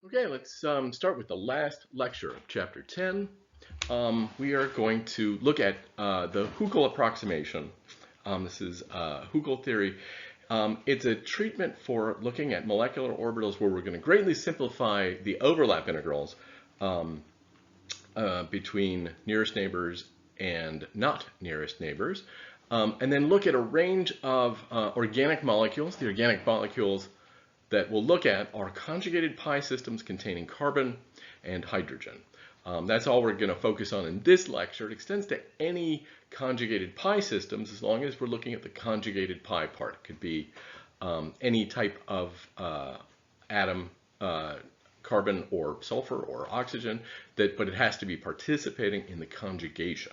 Okay, let's start with the last lecture of Chapter 10. We are going to look at the Huckel approximation. This is Huckel theory. It's a treatment for looking at molecular orbitals where we're going to greatly simplify the overlap integrals between nearest neighbors and not nearest neighbors, and then look at a range of organic molecules. The organic molecules that we'll look at are conjugated pi systems containing carbon and hydrogen. That's all we're going to focus on in this lecture. It extends to any conjugated pi systems as long as we're looking at the conjugated pi part. It could be any type of atom, carbon or sulfur or oxygen, but it has to be participating in the conjugation.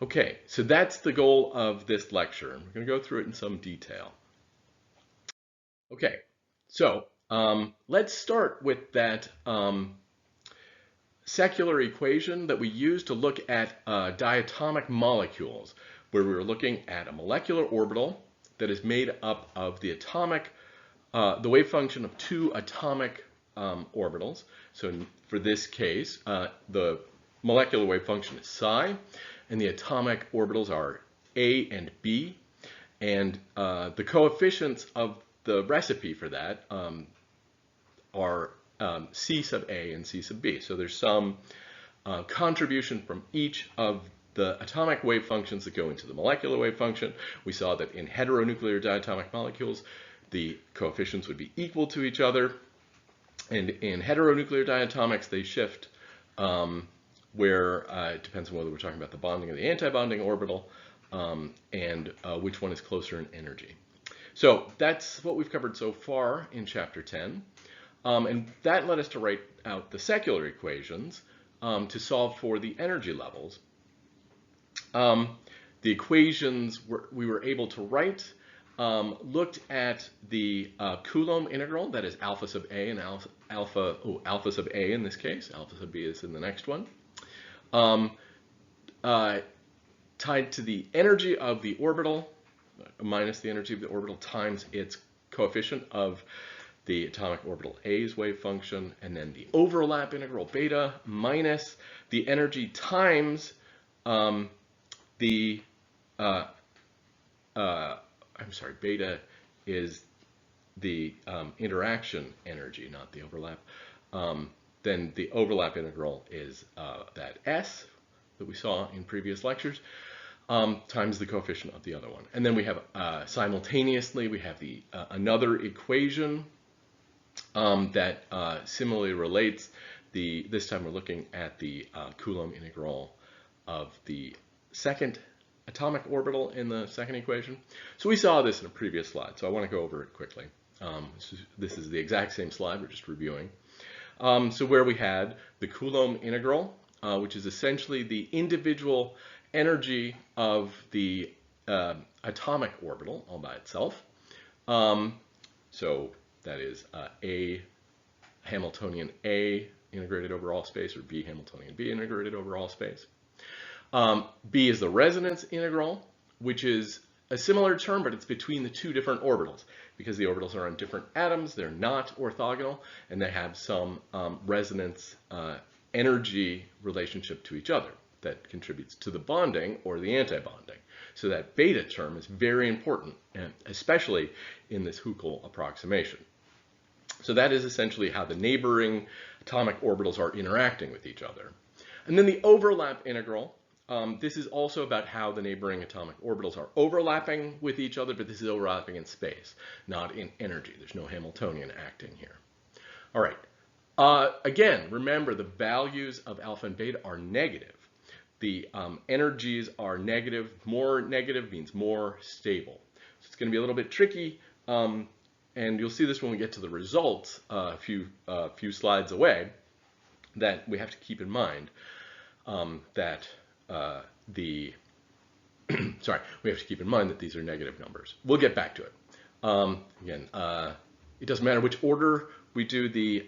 Okay, so that's the goal of this lecture, and we're going to go through it in some detail. Okay, so let's start with that secular equation that we use to look at diatomic molecules, where we were looking at a molecular orbital that is made up of the wave function of two atomic orbitals. So for this case, the molecular wave function is psi, and the atomic orbitals are A and B, and the coefficients of the recipe for that are C sub A and C sub B. So there's some contribution from each of the atomic wave functions that go into the molecular wave function. We saw that in heteronuclear diatomic molecules, the coefficients would be equal to each other. And in heteronuclear diatomics, they shift where it depends on whether we're talking about the bonding or the anti-bonding orbital, and which one is closer in energy. So that's what we've covered so far in Chapter 10. And that led us to write out the secular equations to solve for the energy levels. The equations we were able to write looked at the Coulomb integral, that is alpha sub A and alpha sub A in this case. Alpha sub B is in the next one. Tied to the energy of the orbital, minus the energy of the orbital times its coefficient of the atomic orbital A's wave function, and then the overlap integral beta minus the energy times beta is the interaction energy, not the overlap. Then the overlap integral is that S that we saw in previous lectures, times the coefficient of the other one. And then we have simultaneously, we have the another equation that similarly relates. This time we're looking at the Coulomb integral of the second atomic orbital in the second equation. So we saw this in a previous slide, so I want to go over it quickly. This is the exact same slide, we're just reviewing. So where we had the Coulomb integral, which is essentially the individual energy of the atomic orbital all by itself. So that is A Hamiltonian A integrated over all space, or B Hamiltonian B integrated over all space. B is the resonance integral, which is a similar term, but it's between the two different orbitals. Because the orbitals are on different atoms, they're not orthogonal, and they have some resonance energy relationship to each other that contributes to the bonding or the anti-bonding. So that beta term is very important, and especially in this Huckel approximation. So that is essentially how the neighboring atomic orbitals are interacting with each other. And then the overlap integral, this is also about how the neighboring atomic orbitals are overlapping with each other, but this is overlapping in space, not in energy. There's no Hamiltonian acting here. All right. Again, remember the values of alpha and beta are negative. The energies are negative. More negative means more stable. So it's going to be a little bit tricky, and you'll see this when we get to the results a few slides away, that we have to keep in mind that we have to keep in mind that these are negative numbers. We'll get back to it. Again, it doesn't matter which order we do the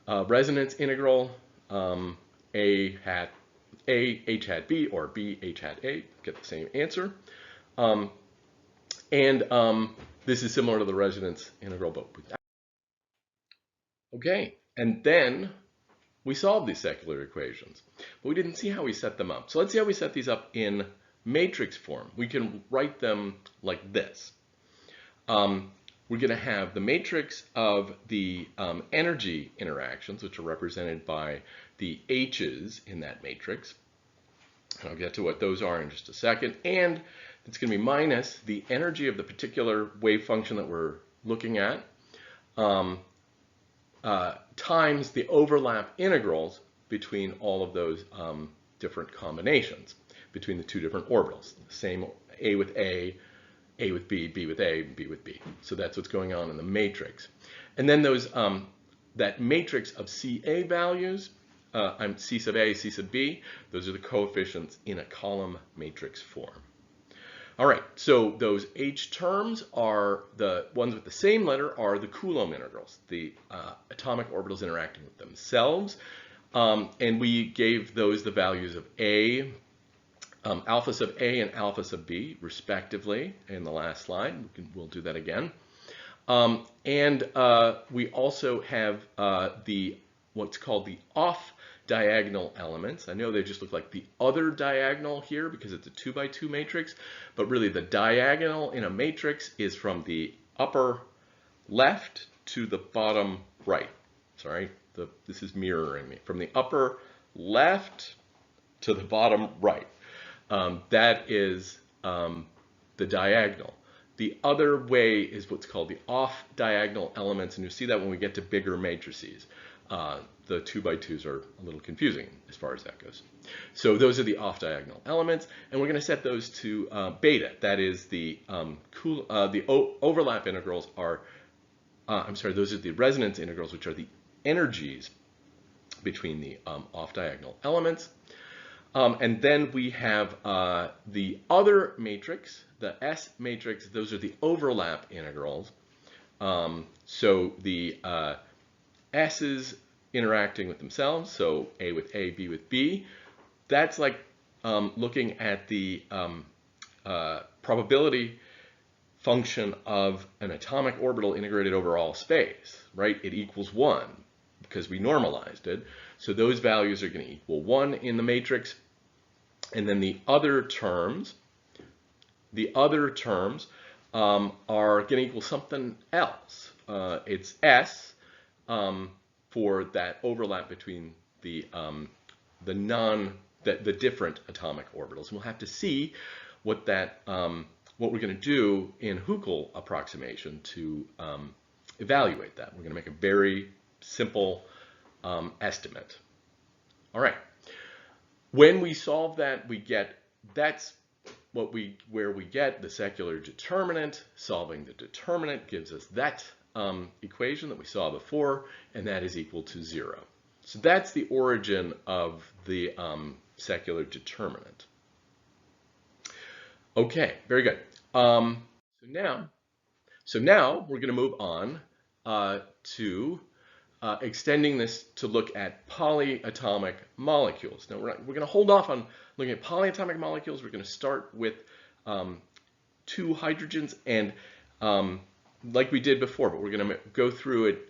resonance integral, H hat B or B H hat A, get the same answer. This is similar to the resonance integral, but without. Okay, and then we solved these secular equations, but we didn't see how we set them up. So let's see how we set these up in matrix form. We can write them like this. We're going to have the matrix of the energy interactions, which are represented by the H's in that matrix. And I'll get to what those are in just a second. And it's going to be minus the energy of the particular wave function that we're looking at times the overlap integrals between all of those different combinations between the two different orbitals. Same A with A with B, B with A, B with B. So that's what's going on in the matrix. And then those that matrix of CA values, C sub A, C sub B, those are the coefficients in a column matrix form. All right, so those H terms are the ones with the same letter are the Coulomb integrals, the atomic orbitals interacting with themselves. And we gave those the values of A, alpha sub A and alpha sub B, respectively, in the last slide. We'll do that again. And we also have what's called the off-diagonal elements. I know they just look like the other diagonal here because it's a 2 by 2 matrix, but really the diagonal in a matrix is from the upper left to the bottom right. Sorry, this is mirroring me. From the upper left to the bottom right. That is the diagonal. The other way is what's called the off-diagonal elements, and you'll see that when we get to bigger matrices. The 2 by 2s are a little confusing as far as that goes. So those are the off-diagonal elements, and we're going to set those to beta. That is the overlap integrals are, those are the resonance integrals, which are the energies between the off-diagonal elements. And then we have the other matrix, the S matrix. Those are the overlap integrals. So the S's interacting with themselves, so A with A, B with B. That's like looking at the probability function of an atomic orbital integrated over all space, right? It equals 1 because we normalized it. So those values are going to equal 1 in the matrix. And then the other terms are going to equal something else. It's S for that overlap between the different atomic orbitals. And we'll have to see what we're going to do in Huckel approximation to evaluate that. We're going to make a very simple estimate. All right. When we solve that, that's where we get the secular determinant. Solving the determinant gives us that equation that we saw before, and that is equal to 0. So that's the origin of the secular determinant. Okay, very good. So now we're going to move on to extending this to look at polyatomic molecules. Now we're going to hold off on looking at polyatomic molecules. We're going to start with 2 hydrogens, and like we did before, but we're going to go through it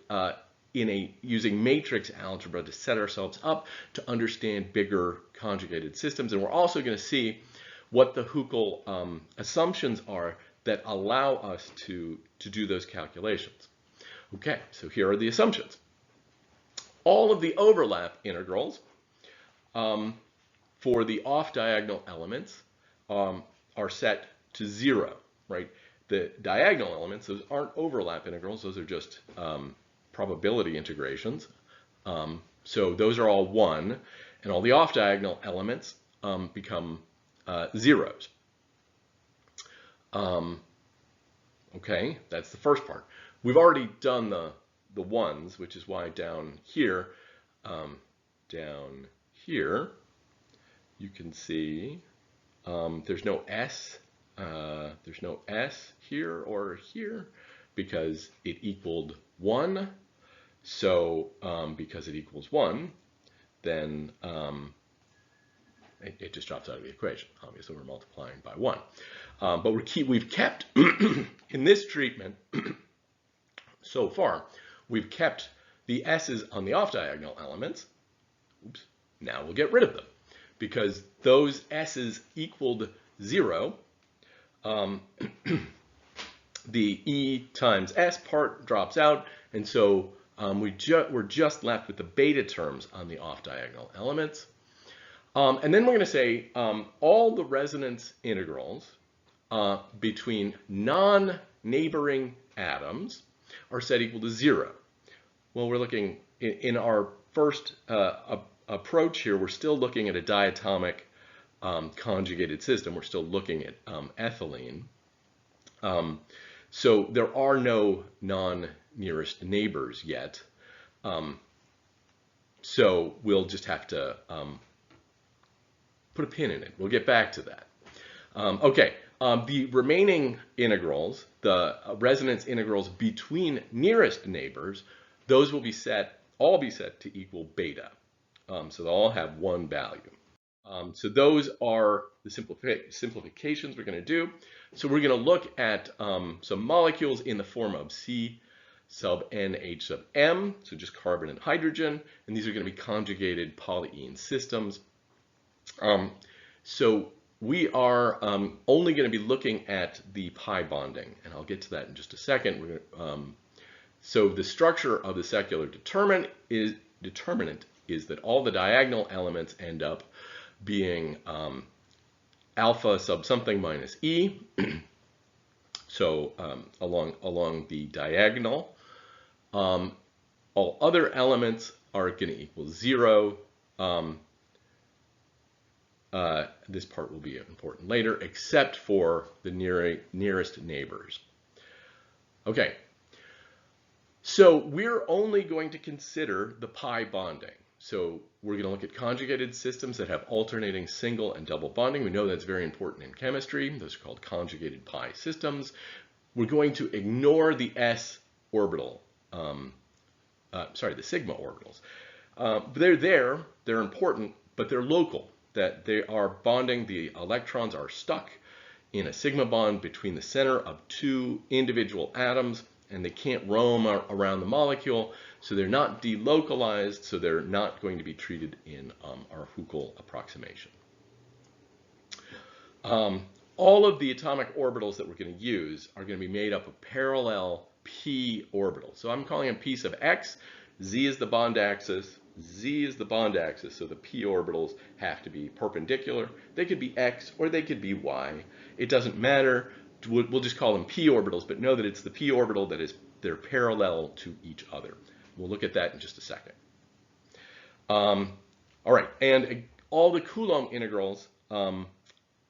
using matrix algebra to set ourselves up to understand bigger conjugated systems. And we're also going to see what the Huckel assumptions are that allow us to do those calculations. Okay, so here are the assumptions. All of the overlap integrals for the off-diagonal elements are set to 0, right? The diagonal elements, those aren't overlap integrals, those are just probability integrations. So those are all 1, and all the off-diagonal elements become zeros. Okay, that's the first part. We've already done the 1s, which is why down here you can see there's no S. There's no S here or here because it equaled 1. So because it equals 1, then it just drops out of the equation. Obviously, we're multiplying by 1. But we've kept, in this treatment so far, we've kept The S's on the off-diagonal elements, oops, now we'll get rid of them because those S's equaled 0. The E times S part drops out, and so we're just left with the beta terms on the off-diagonal elements. And then we're going to say all the resonance integrals between non-neighboring atoms are set equal to 0. Well, we're looking in our first approach here, we're still looking at a diatomic conjugated system. We're still looking at ethylene. So there are no non-nearest neighbors yet. So we'll just have to put a pin in it. We'll get back to that. Okay, the remaining integrals, the resonance integrals between nearest neighbors, those will be all be set to equal beta. So they'll all have one value. So those are the simplifications we're going to do. So we're going to look at some molecules in the form of C sub NH sub M, so just carbon and hydrogen, and these are going to be conjugated polyene systems. So we are only going to be looking at the pi bonding, and I'll get to that in just a second. So the structure of the secular determinant is that all the diagonal elements end up being alpha sub something minus E. So along the diagonal, all other elements are going to equal 0. This part will be important later, except for the nearest neighbors. Okay, so we're only going to consider the pi bonding. So we're going to look at conjugated systems that have alternating single and double bonding. We know that's very important in chemistry. Those are called conjugated pi systems. We're going to ignore the s orbital, the sigma orbitals. They're there, they're important, but they're local. That they are bonding, the electrons are stuck in a sigma bond between the center of two individual atoms, and they can't roam around the molecule, so they're not delocalized, so they're not going to be treated in our Huckel approximation. All of the atomic orbitals that we're going to use are going to be made up of parallel p orbitals. So I'm calling them p sub x, z is the bond axis, z is the bond axis, so the p orbitals have to be perpendicular. They could be x or they could be y. It doesn't matter. We'll just call them p orbitals, but know that it's the p orbital that they're parallel to each other. We'll look at that in just a second. All right, and all the Coulomb integrals,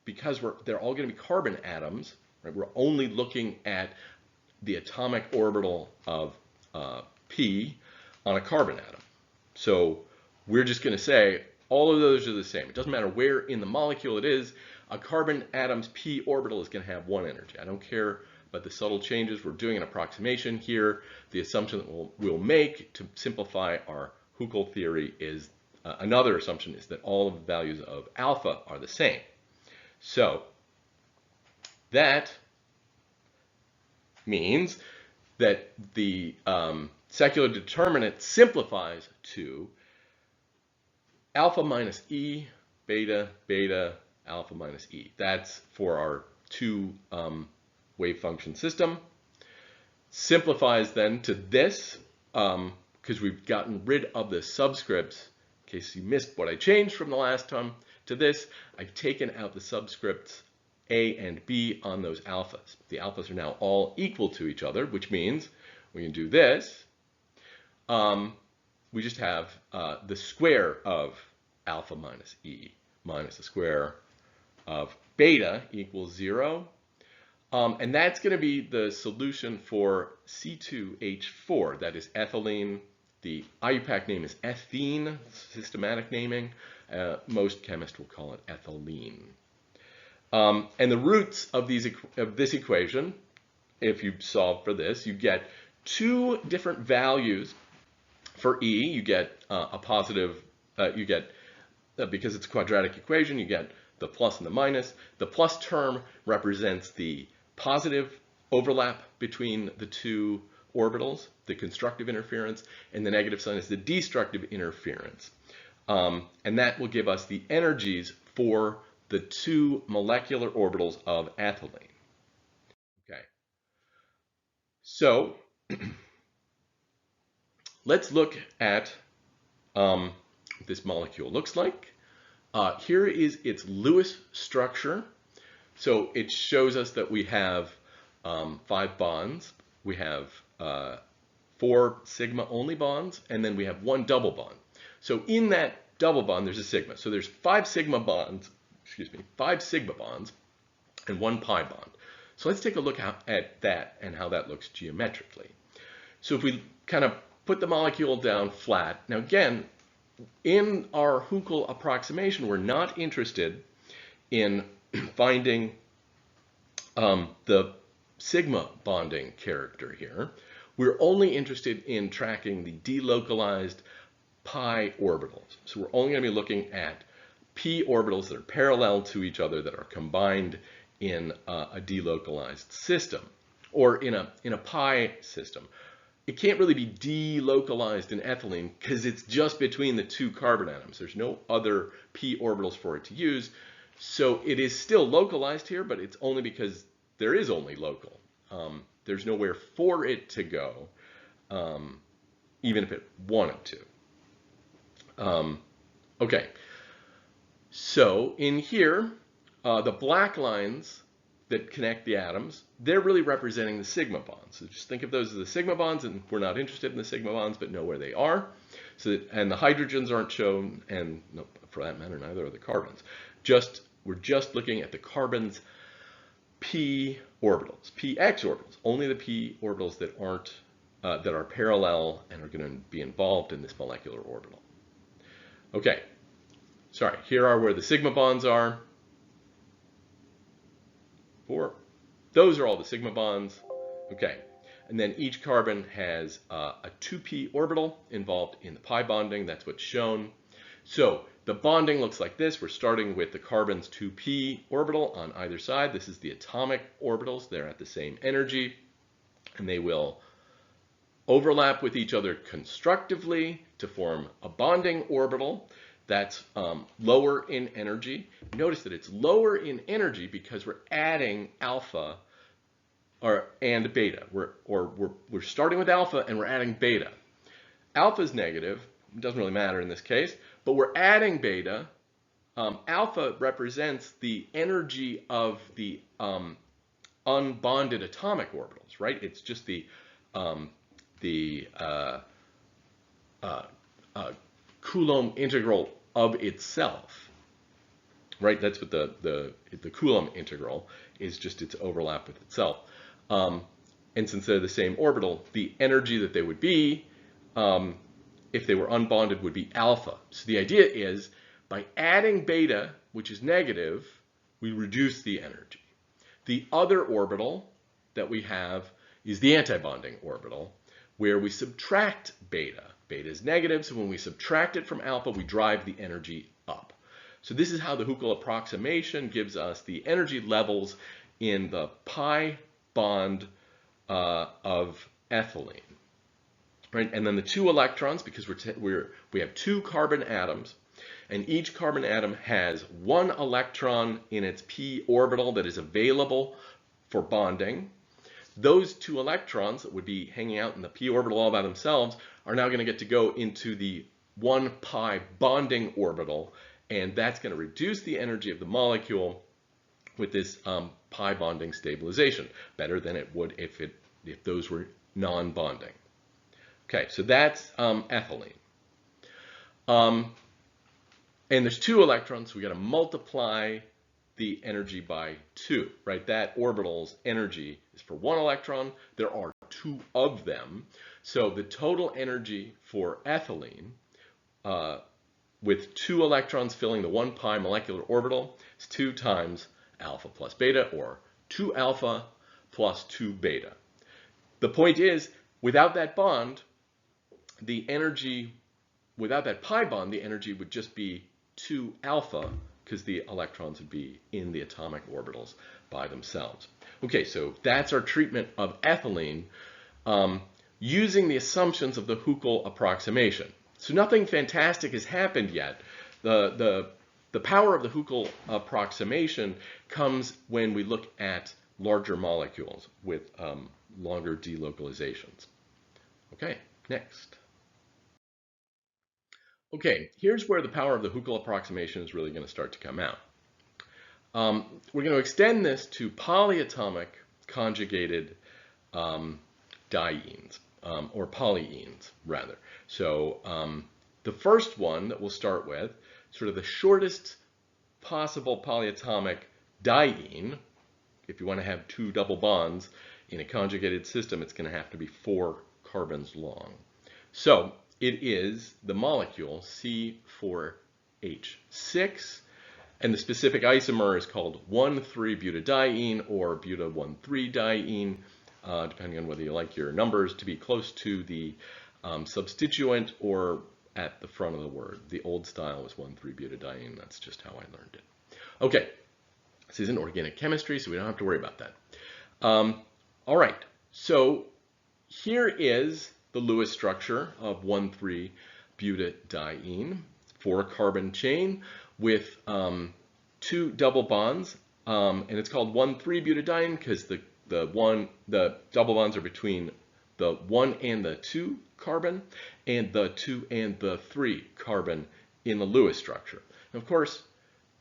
because they're all going to be carbon atoms, right? We're only looking at the atomic orbital of p on a carbon atom. So we're just going to say all of those are the same. It doesn't matter where in the molecule it is. A carbon atom's p orbital is going to have one energy. I don't care about the subtle changes. We're doing an approximation here. The assumption that we'll make to simplify our Huckel theory is another assumption is that all of the values of alpha are the same. So that means that the secular determinant simplifies to alpha minus E, beta, beta, alpha minus E. That's for our two wave function system. Simplifies then to this, because we've gotten rid of the subscripts. In case you missed what I changed from the last time to this, I've taken out the subscripts A and B on those alphas. The alphas are now all equal to each other, which means we can do this. We just have the square of alpha minus E minus the square of beta equals 0. And that's going to be the solution for C2H4, that is ethylene. The IUPAC name is ethene, systematic naming. Most chemists will call it ethylene. And the roots of this equation, if you solve for this, you get two different values. For E, you get a positive, because it's a quadratic equation, you get the plus and the minus. The plus term represents the positive overlap between the two orbitals, the constructive interference, and the negative sign is the destructive interference. And that will give us the energies for the two molecular orbitals of ethylene. Okay. So let's look at what this molecule looks like. Here is its Lewis structure. So it shows us that we have 5 bonds. We have 4 sigma only bonds, and then we have 1 double bond. So in that double bond, there's a sigma. So there's 5 sigma bonds, 5 sigma bonds and 1 pi bond. So let's take a look at that and how that looks geometrically. So if we kind of put the molecule down flat, now again, in our Huckel approximation, we're not interested in finding the sigma bonding character here. We're only interested in tracking the delocalized pi orbitals. So we're only going to be looking at p orbitals that are parallel to each other that are combined in a delocalized system, or in a pi system. It can't really be delocalized in ethylene because it's just between the 2 carbon atoms. There's no other p orbitals for it to use. So it is still localized here, but it's only because there is only local. There's nowhere for it to go, even if it wanted to. Okay, so in here, the black lines that connect the atoms, they're really representing the sigma bonds. So just think of those as the sigma bonds, and we're not interested in the sigma bonds, but know where they are. And the hydrogens aren't shown, and no, for that matter, neither are the carbons. We're just looking at the carbons' p orbitals, px orbitals, only the p orbitals that aren't that are parallel and are going to be involved in this molecular orbital. Okay, sorry. Here are where the sigma bonds are. Those are all the sigma bonds. Okay, and then each carbon has a 2p orbital involved in the pi bonding. That's what's shown. So the bonding looks like this. We're starting with the carbon's 2p orbital on either side. This is the atomic orbitals. They're at the same energy, and they will overlap with each other constructively to form a bonding orbital that's lower in energy. Notice that it's lower in energy because we're adding alpha and beta. We're starting with alpha and we're adding beta. Alpha is negative. It doesn't really matter in this case, but we're adding beta. Alpha represents the energy of the unbonded atomic orbitals, right? It's just the Coulomb integral of itself, right? That's what the Coulomb integral is, just its overlap with itself. And since they're the same orbital, the energy that they would be if they were unbonded would be alpha. So the idea is by adding beta, which is negative, we reduce the energy. The other orbital that we have is the antibonding orbital, where we subtract beta. Beta is negative, so when we subtract it from alpha, we drive the energy up. So this is how the Huckel approximation gives us the energy levels in the pi bond of ethylene. Right? And then the 2 electrons, because we have 2 carbon atoms, and each carbon atom has 1 electron in its p orbital that is available for bonding. Those 2 electrons that would be hanging out in the p orbital all by themselves are now going to get to go into the 1 pi bonding orbital, and that's going to reduce the energy of the molecule with this pi bonding stabilization, better than it would if those were non-bonding. Okay, so that's ethylene. And there's 2 electrons, so we got to multiply the energy by 2, right? That orbital's energy is for 1 electron. There are 2 of them. So the total energy for ethylene with 2 electrons filling the 1 pi molecular orbital is 2 times alpha plus beta, or 2 alpha plus 2 beta. The point is, without that bond, the energy, without that pi bond, the energy would just be 2 alpha, because the electrons would be in the atomic orbitals by themselves. Okay, so that's our treatment of ethylene. using the assumptions of the Huckel approximation. So nothing fantastic has happened yet. The power of the Huckel approximation comes when we look at larger molecules with longer delocalizations. Okay, next. Okay, here's where the power of the Huckel approximation is really going to start to come out. We're going to extend this to polyatomic conjugated dienes, or polyenes, rather. So the first one that we'll start with, sort of the shortest possible polyatomic diene. If you want to have 2 double bonds in a conjugated system, it's going to have to be 4 carbons long. So it is the molecule C4H6, and the specific isomer is called 1,3-butadiene or buta-1,3-diene, depending on whether you like your numbers to be close to the substituent or at the front of the word. The old style was 1,3-butadiene. That's just how I learned it. Okay, this isn't organic chemistry, so we don't have to worry about that. All right, so here is the Lewis structure of 1,3-butadiene, 4-carbon chain with 2 double bonds, and it's called 1,3-butadiene because the double bonds are between the 1 and the 2 carbon and the 2 and the 3 carbon in the Lewis structure. And of course,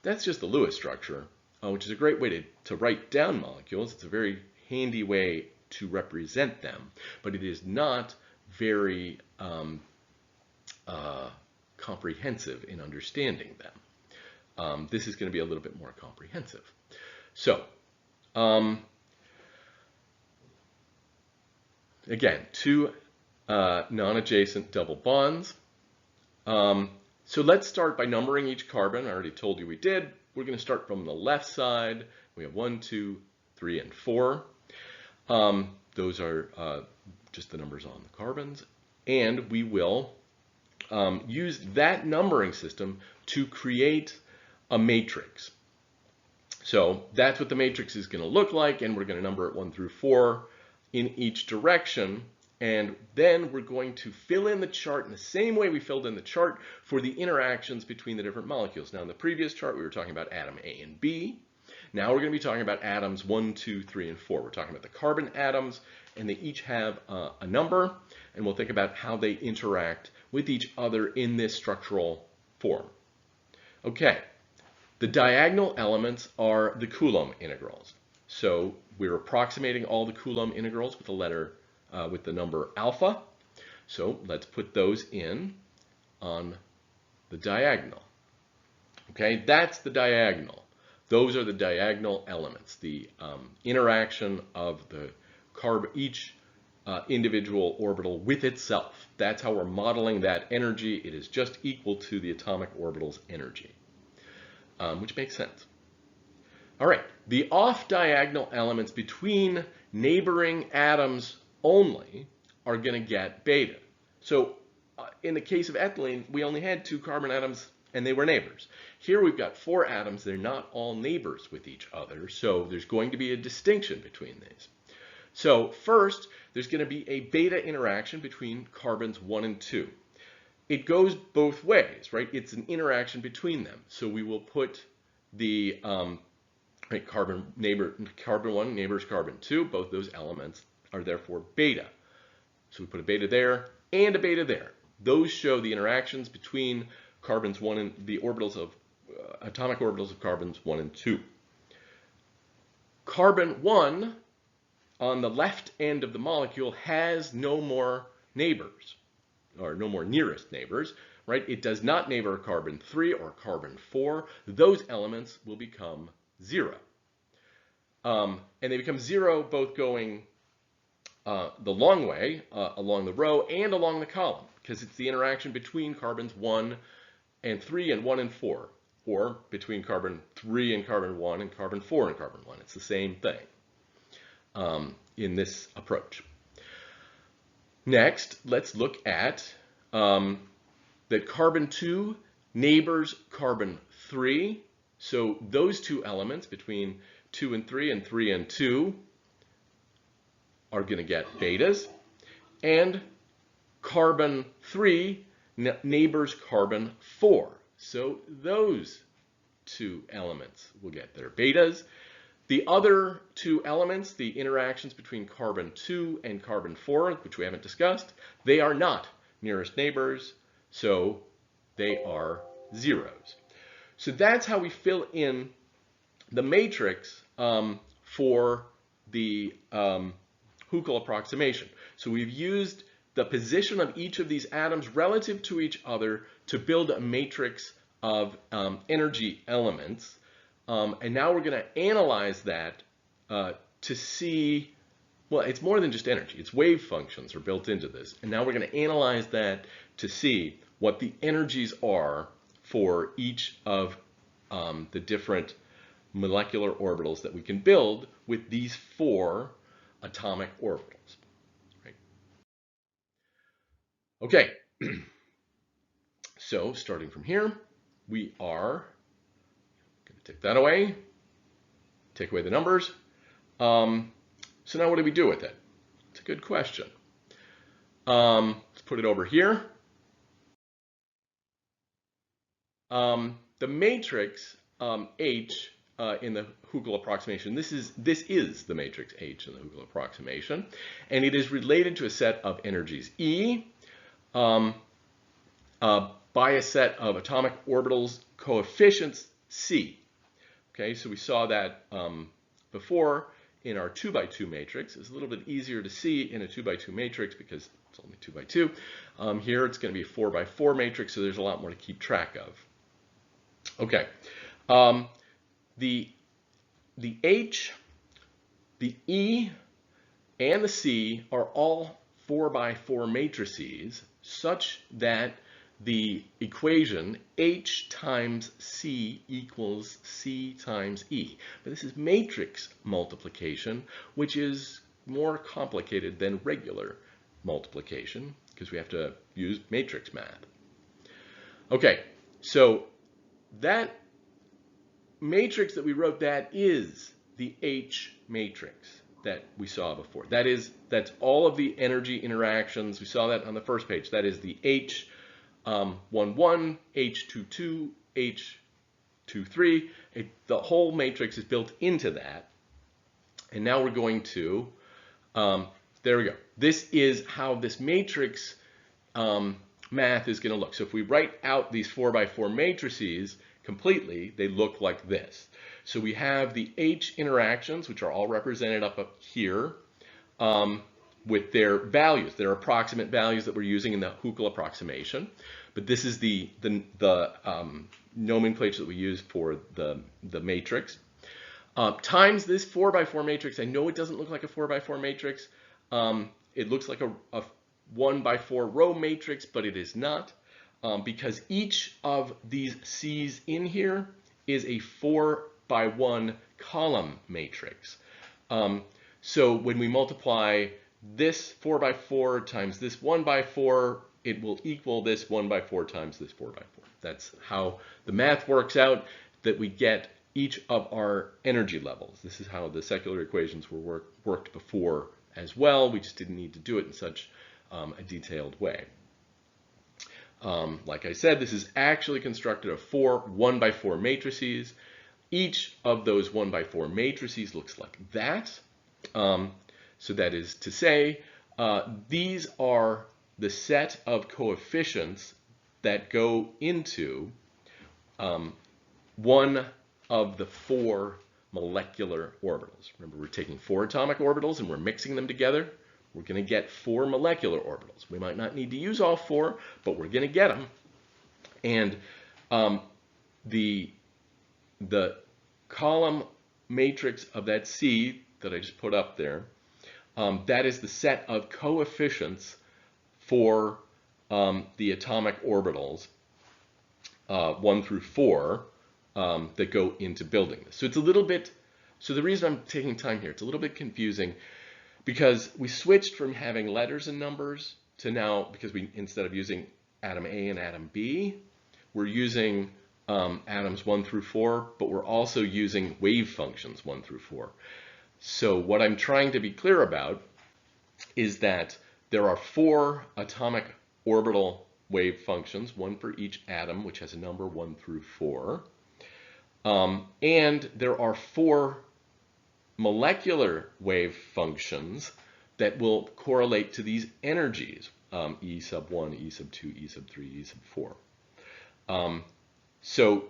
that's just the Lewis structure, which is a great way to write down molecules. It's a very handy way to represent them, but it is not very comprehensive in understanding them. This is going to be a little bit more comprehensive. So, again, 2 non-adjacent double bonds. So let's start by numbering each carbon. I already told you we did. We're going to start from the left side. We have 1, 2, 3, and 4. Those are just the numbers on the carbons. And we will use that numbering system to create a matrix. So that's what the matrix is going to look like, and we're going to number it 1 through 4 in each direction. And then we're going to fill in the chart in the same way we filled in the chart for the interactions between the different molecules. Now, in the previous chart, we were talking about atom A and B. Now we're going to be talking about atoms 1, 2, 3, and 4. We're talking about the carbon atoms, and they each have a number, and we'll think about how they interact with each other in this structural form. Okay, the diagonal elements are the Coulomb integrals. So we're approximating all the Coulomb integrals with the letter with the number alpha. So let's put those in on the diagonal. Okay, that's the diagonal. Those are the diagonal elements, the interaction of the each individual orbital with itself. That's how we're modeling that energy. It is just equal to the atomic orbital's energy, which makes sense. All right, the off-diagonal elements between neighboring atoms only are going to get beta. So in the case of ethylene, we only had 2 carbon atoms and they were neighbors. Here we've got 4 atoms. They're not all neighbors with each other, so there's going to be a distinction between these. So first, there's going to be a beta interaction between carbons 1 and 2. It goes both ways, right? It's an interaction between them. So we will put the carbon 1 neighbors carbon 2. Both those elements are therefore beta. So we put a beta there and a beta there. Those show the interactions between carbons 1 and the orbitals of atomic orbitals of carbons 1 and 2. Carbon 1 on the left end of the molecule has no more neighbors, or no more nearest neighbors, right? It does not neighbor carbon 3 or carbon 4. Those elements will become 0. And they become 0 both going the long way, along the row, and along the column, because it's the interaction between carbons 1 and 3 and 1 and 4, or between carbon 3 and carbon 1 and carbon 4 and carbon 1. It's the same thing in this approach. Next, let's look at that carbon 2 neighbors carbon 3. So those 2 elements between 2 and 3 and 3 and 2 are going to get betas. and carbon 3 neighbors carbon 4. So those two elements will get their betas. The other two elements, the interactions between carbon 2 and carbon 4, which we haven't discussed, they are not nearest neighbors, so they are zeros. So that's how we fill in the matrix for the Huckel approximation. So we've used the position of each of these atoms relative to each other to build a matrix of energy elements. And now we're going to analyze that to see, well, it's more than just energy. It's wave functions are built into this. And now we're going to analyze that to see what the energies are for each of the different molecular orbitals that we can build with these 4 atomic orbitals. Right? Okay, so starting from here, we are going to take that away, take away the numbers. So now what do we do with it? It's a good question. Let's put it over here. The matrix H in the Huckel approximation, this is the matrix H in the Huckel approximation, and it is related to a set of energies E by a set of atomic orbitals coefficients C. Okay, so we saw that before in our 2x2 matrix. It's a little bit easier to see in a 2x2 matrix because it's only 2x2. Here it's going to be a 4x4 matrix, so there's a lot more to keep track of. Okay, the H, the E, and the C are all 4x4 matrices such that the equation H times C equals C times E. But this is matrix multiplication, which is more complicated than regular multiplication because we have to use matrix math. Okay, so that matrix that we wrote, that is the H matrix that we saw before. That's all of the energy interactions. We saw that on the first page. That is the H 1,1, H22, H23. The whole matrix is built into that. And now we're going to, there we go. This is how this matrix math is going to look. So if we write out these 4x4 matrices completely, they look like this. So we have the H interactions, which are all represented up here with their values, their approximate values that we're using in the Huckel approximation. But this is the nomenclature that we use for the matrix. Times this 4x4 matrix. I know it doesn't look like a 4x4 matrix. It looks like a 1x4 row matrix, but it is not. Because each of these C's in here is a 4x1 column matrix. So when we multiply this 4x4 times this 1x4, it will equal this 1x4 times this 4x4. That's how the math works out, that we get each of our energy levels. This is how the secular equations were worked before as well. We just didn't need to do it in such a detailed way. Like I said, this is actually constructed of 4 1x4 matrices. Each of those 1x4 matrices looks like that. So that is to say, these are the set of coefficients that go into one of the 4 molecular orbitals. Remember, we're taking 4 atomic orbitals and we're mixing them together. We're going to get 4 molecular orbitals. We might not need to use all 4, but we're going to get them. And the column matrix of that C that I just put up there, that is the set of coefficients for the atomic orbitals 1 through 4 that go into building this. So it's a little bit, so the reason I'm taking time here, it's a little bit confusing because we switched from having letters and numbers to now, because we, instead of using atom A and atom B, we're using atoms 1 through 4, but we're also using wave functions 1 through 4. So what I'm trying to be clear about is that there are 4 atomic orbital wave functions, one for each atom, which has a number 1 through 4. And there are 4 molecular wave functions that will correlate to these energies, E sub 1, E sub 2, E sub 3, E sub 4. So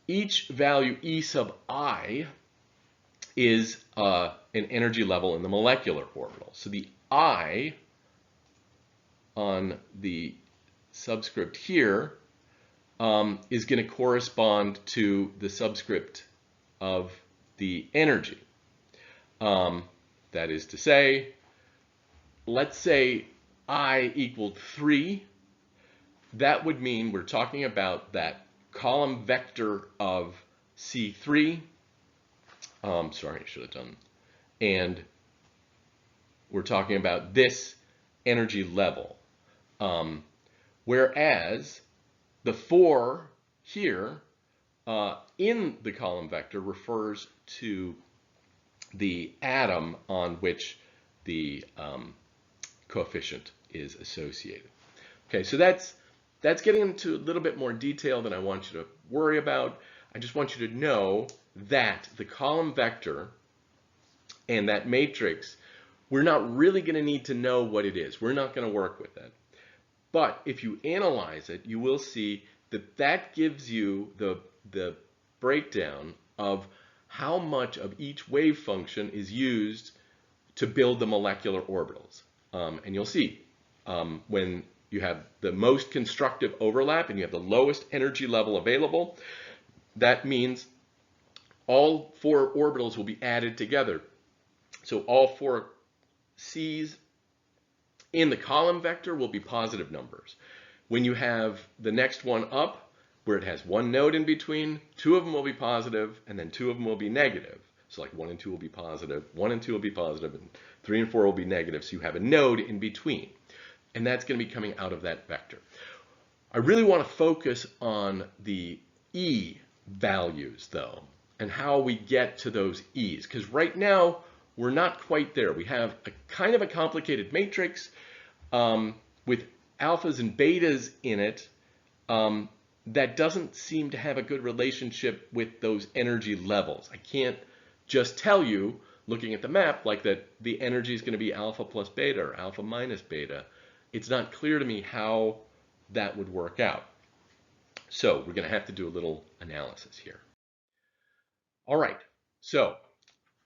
each value E sub I is an energy level in the molecular orbital. So the I on the subscript here is going to correspond to the subscript of the energy. That is to say, let's say I equaled 3. That would mean we're talking about that column vector of C3. Sorry, I should have done. And we're talking about this energy level. Whereas the 4 here in the column vector refers to the atom on which the coefficient is associated. Okay, so that's getting into a little bit more detail than I want you to worry about. I just want you to know that the column vector and that matrix, we're not really going to need to know what it is. We're not going to work with it. But if you analyze it, you will see that that gives you the breakdown of how much of each wave function is used to build the molecular orbitals. And you'll see when you have the most constructive overlap and you have the lowest energy level available, that means all 4 orbitals will be added together. So all 4 C's in the column vector will be positive numbers. When you have the next one up, where it has 1 node in between, 2 of them will be positive, and then 2 of them will be negative. So like 1 and 2 will be positive, 1 and 2 will be positive, and 3 and 4 will be negative. So you have a node in between. And that's going to be coming out of that vector. I really want to focus on the E values, though, and how we get to those E's. Because right now, we're not quite there. We have a kind of a complicated matrix with alphas and betas in it that doesn't seem to have a good relationship with those energy levels. I can't just tell you, looking at the map, like that the energy is going to be alpha plus beta or alpha minus beta. It's not clear to me how that would work out. So we're going to have to do a little analysis here. All right, so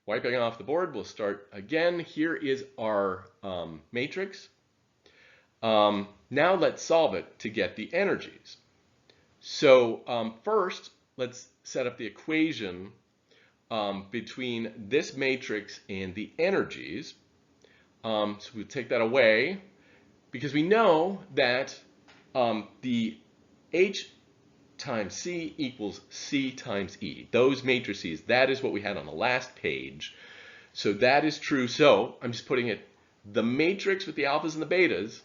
wiping off the board, we'll start again. Here is our matrix. Now let's solve it to get the energies. So first, let's set up the equation between this matrix and the energies. So we'll take that away because we know that the H times C equals C times E. Those matrices, that is what we had on the last page. So that is true. So I'm just putting it, the matrix with the alphas and the betas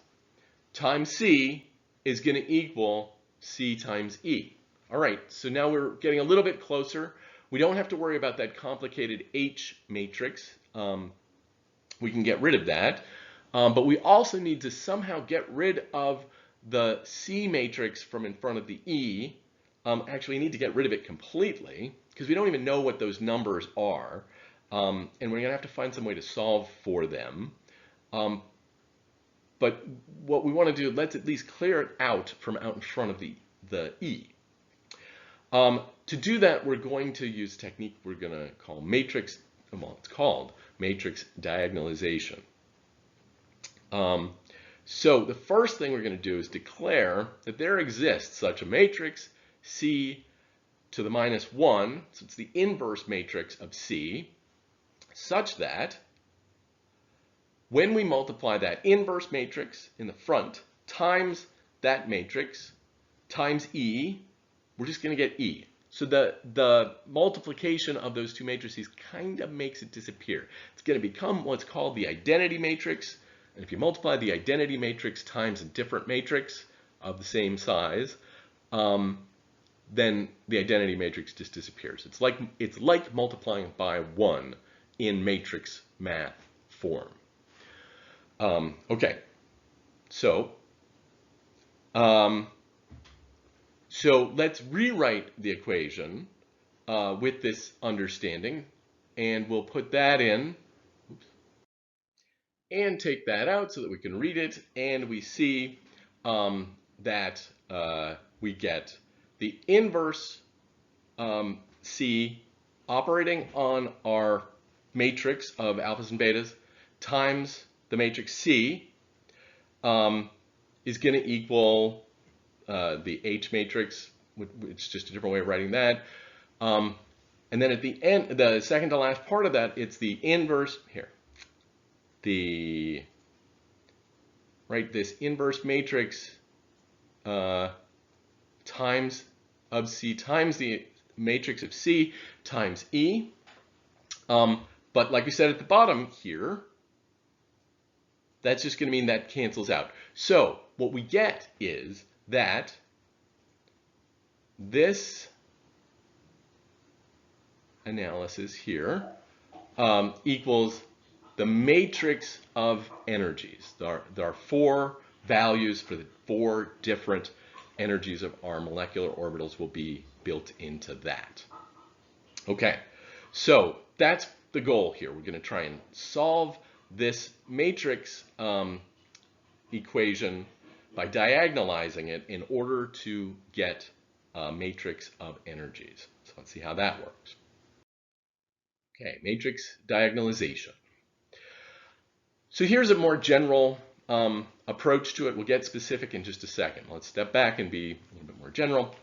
times C is going to equal C times E. All right, so now we're getting a little bit closer. We don't have to worry about that complicated H matrix. We can get rid of that. But we also need to somehow get rid of the C matrix from in front of the E. Actually, we need to get rid of it completely because we don't even know what those numbers are. And we're going to have to find some way to solve for them. But what we want to do, let's at least clear it out from out in front of the E. To do that, we're going to use a technique we're going to call matrix, well, it's called matrix diagonalization. So the first thing we're going to do is declare that there exists such a matrix C to the minus 1, so it's the inverse matrix of C, such that when we multiply that inverse matrix in the front times that matrix times E, we're just going to get E. So the multiplication of those two matrices kind of makes it disappear. It's going to become what's called the identity matrix. And if you multiply the identity matrix times a different matrix of the same size, then the identity matrix just disappears. It's like multiplying by 1 in matrix math form. Okay, So, um, so let's rewrite the equation with this understanding, and we'll put that in. Oops, and take that out so that we can read it, and we see that we get the inverse C operating on our matrix of alphas and betas times the matrix C is going to equal the H matrix, it's just a different way of writing that. And then at the end, the second to last part of that, it's the inverse here. This inverse matrix times of C times the matrix of C times E. But like we said at the bottom here, that's just going to mean that cancels out. So what we get is that this analysis here equals the matrix of energies. There are 4 values for the 4 different energies of our molecular orbitals will be built into that. Okay, so that's the goal here. We're going to try and solve this matrix equation by diagonalizing it in order to get a matrix of energies. So let's see how that works. Okay, matrix diagonalization. So here's a more general approach to it. We'll get specific in just a second. Let's step back and be a little bit more general.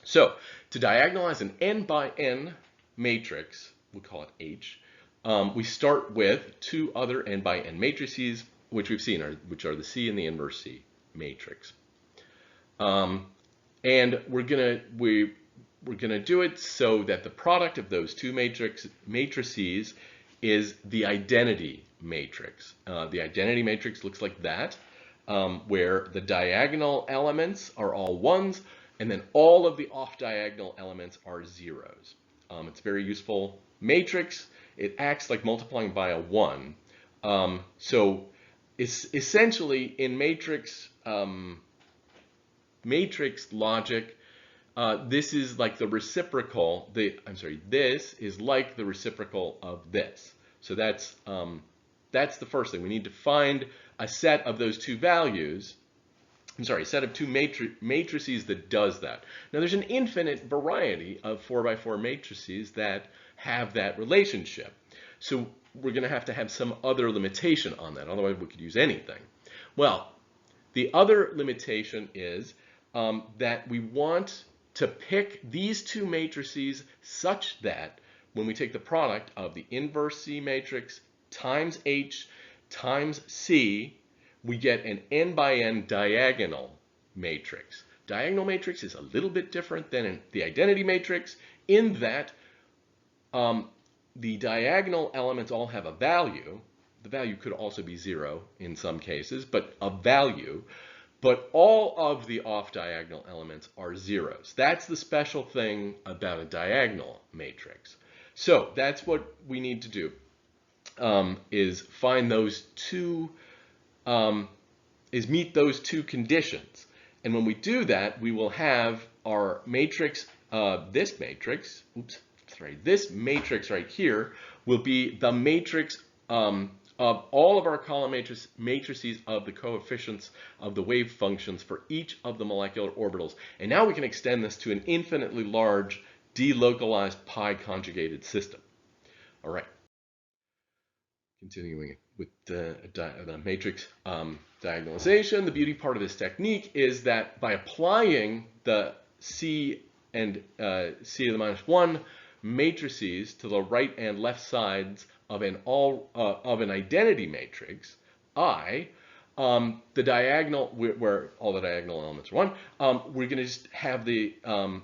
So to diagonalize an n by n matrix, we'll call it H, we start with 2 other n by n matrices, which we've seen, which are the C and the inverse C matrix. And we're gonna do it so that the product of those 2 matrices is the identity matrix. The identity matrix looks like that, where the diagonal elements are all 1s, and then all of the off-diagonal elements are 0s. It's a very useful matrix. It acts like multiplying by a 1. So it's essentially in matrix logic, this is like the reciprocal. This is like the reciprocal of this. So that's the first thing. We need to find a set of those 2 values. A set of 2 matrices that does that. Now there's an infinite variety of 4x4 matrices that have that relationship. So we're going to have some other limitation on that. Otherwise we could use anything. Well, the other limitation is that we want to pick these 2 matrices such that when we take the product of the inverse C matrix times H times C, we get an n by n diagonal matrix. Diagonal matrix is a little bit different than the identity matrix in that the diagonal elements all have a value. The value could also be 0 in some cases, but a value. But all of the off-diagonal elements are 0s. That's the special thing about a diagonal matrix. So that's what we need to do, is find those 2, meet those 2 conditions. And when we do that, we will have our matrix, this matrix right here will be the matrix of all of our column matrices of the coefficients of the wave functions for each of the molecular orbitals. And now we can extend this to an infinitely large delocalized pi conjugated system. All right. Continuing with the matrix diagonalization, the beauty part of this technique is that by applying the C and C to the minus 1 matrices to the right and left sides of an identity matrix, I, the diagonal, where all the diagonal elements are 1, we're going to just have the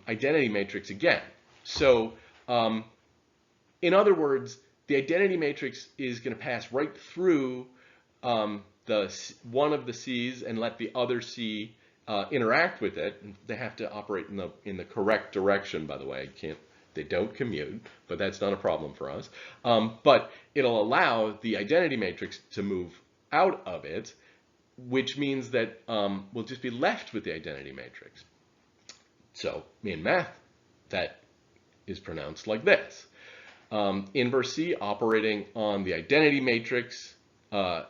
identity matrix again. So, in other words, the identity matrix is going to pass right through one of the C's and let the other C interact with it. They have to operate in the correct direction, by the way. They don't commute, but that's not a problem for us. But it'll allow the identity matrix to move out of it which means that we'll just be left with the identity matrix. So in math, that is pronounced like this. Inverse C operating on the identity matrix, the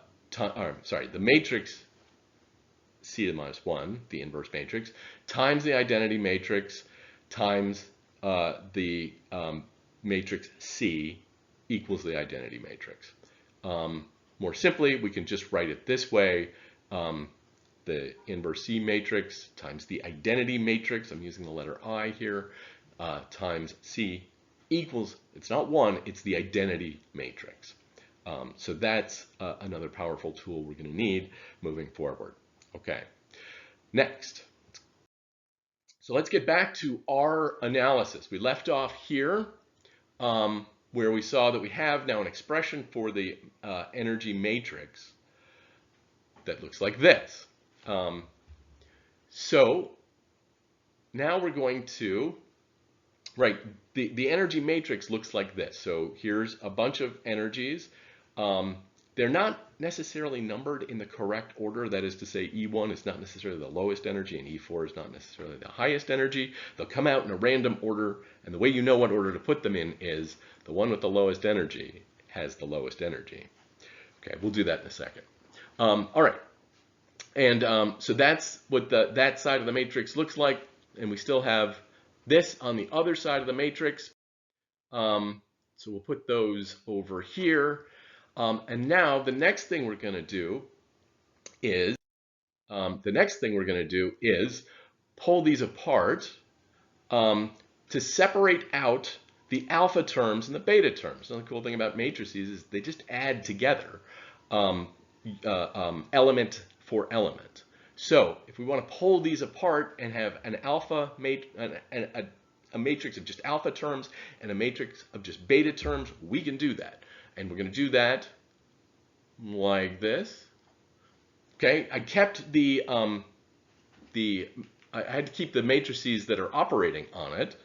matrix C to the minus 1, the inverse matrix, times the identity matrix times the matrix C equals the identity matrix. More simply, we can just write it this way. The inverse C matrix times the identity matrix, I'm using the letter I here, times C equals, it's not 1, it's the identity matrix. So that's another powerful tool we're going to need moving forward. Okay, next. So let's get back to our analysis. We left off here where we saw that we have now an expression for the energy matrix that looks like this. So now we're going to, right, the energy matrix looks like this. So here's a bunch of energies. They're not necessarily numbered in the correct order. That is to say, E1 is not necessarily the lowest energy and E4 is not necessarily the highest energy. They'll come out in a random order, and the way you know what order to put them in is the one with the lowest energy has the lowest energy. Okay, we'll do that in a second. All right, and so that's what that side of the matrix looks like, and we still have this on the other side of the matrix. So we'll put those over here. And now the next thing we're going to do is pull these apart to separate out the alpha terms and the beta terms. Now, the cool thing about matrices is they just add together element for element. So if we want to pull these apart and have an alpha a matrix of just alpha terms and a matrix of just beta terms, we can do that. And we're going to do that like this. Okay, I kept I had to keep the matrices that are operating on it,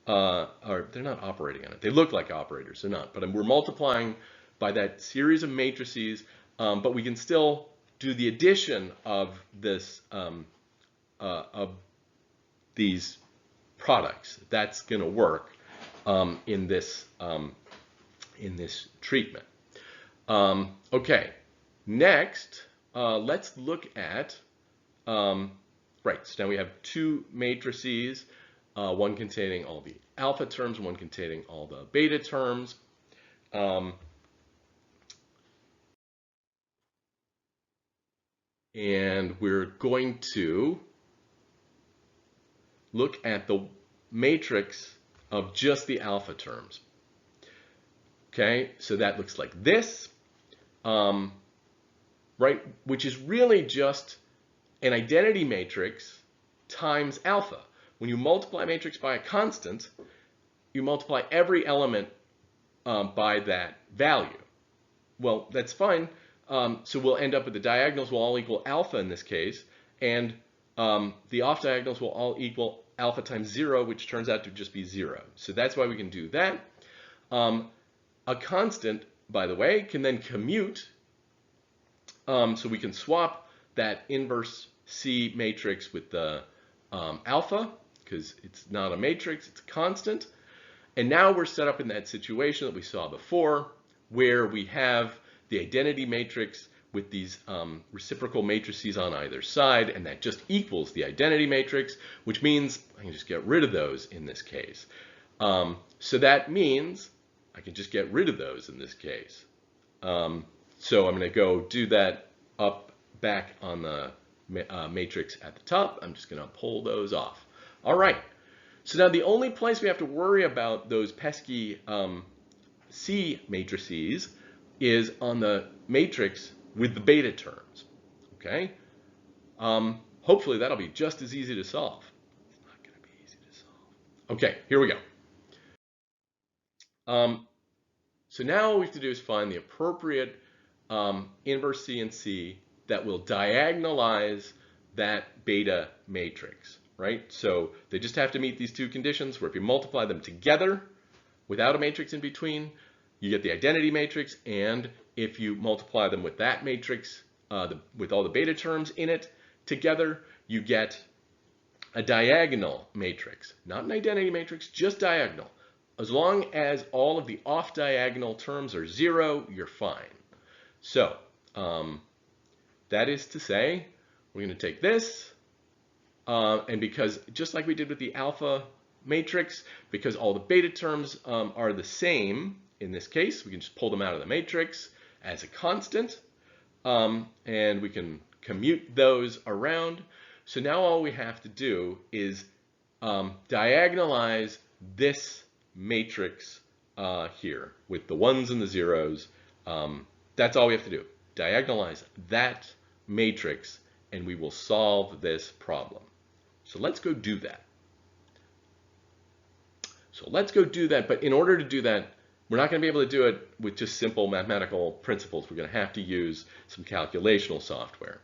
or they're not operating on it. They look like operators, they're not. But we're multiplying by that series of matrices, but we can still do the addition of this of these products. That's going to work in this treatment. Okay, next, let's look at, right, so now we have two matrices, one containing all the alpha terms, one containing all the beta terms. And we're going to look at the matrix of just the alpha terms. Okay, so that looks like this, right, which is really just an identity matrix times alpha. When you multiply a matrix by a constant, you multiply every element by that value. Well, that's fine. So we'll end up with the diagonals will all equal alpha in this case, and the off diagonals will all equal alpha times 0, which turns out to just be 0. So that's why we can do that. A constant, by the way, can then commute. So we can swap that inverse C matrix with the alpha, because it's not a matrix, it's a constant. And now we're set up in that situation that we saw before, where we have the identity matrix with these reciprocal matrices on either side, and that just equals the identity matrix, which means I can just get rid of those in this case. So that means I can just get rid of those in this case. So I'm going to go do that back on the matrix at the top. I'm just going to pull those off. All right. So now the only place we have to worry about those pesky C matrices is on the matrix with the beta terms. Okay. Hopefully that'll be just as easy to solve. It's not going to be easy to solve. Okay, here we go. So now all we have to do is find the appropriate inverse C and C that will diagonalize that beta matrix, right? So they just have to meet these two conditions where if you multiply them together without a matrix in between, you get the identity matrix, and if you multiply them with that matrix with all the beta terms in it together, you get a diagonal matrix, not an identity matrix, just diagonal. As long as all of the off-diagonal terms are 0, you're fine. So that is to say, we're going to take this, and because just like we did with the alpha matrix, because all the beta terms are the same in this case, we can just pull them out of the matrix as a constant, and we can commute those around. So now all we have to do is diagonalize this matrix here with the ones and the zeros. That's all we have to do. Diagonalize that matrix, and we will solve this problem. So let's go do that. But in order to do that, we're not going to be able to do it with just simple mathematical principles. We're going to have to use some calculational software.